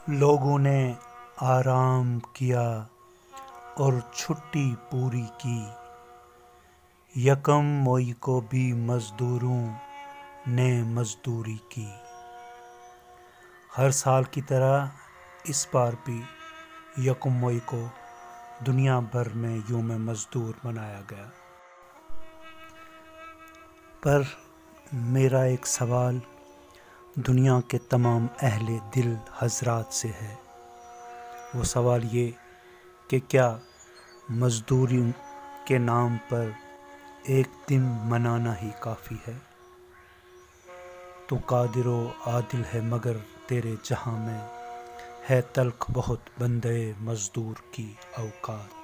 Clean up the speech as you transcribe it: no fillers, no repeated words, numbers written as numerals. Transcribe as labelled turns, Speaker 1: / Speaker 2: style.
Speaker 1: لوگوں نے آرام کیا اور چھٹی پوری کی، یکم مئی کو بھی مزدوروں نے مزدوری کی۔ ہر سال کی طرح اس بار بھی یکم مئی کو دنیا بھر میں یوم مزدور منایا گیا۔ پر میرا ایک سوال دنیا کے تمام اہل دل حضرات سے ہے۔ وہ سوال یہ کہ کیا مزدوری کے نام پر ایک دن منانا ہی کافی ہے؟ تو قادر و عادل ہے مگر تیرے جہاں میں ہے تلخ بہت بندے مزدور کی اوقات۔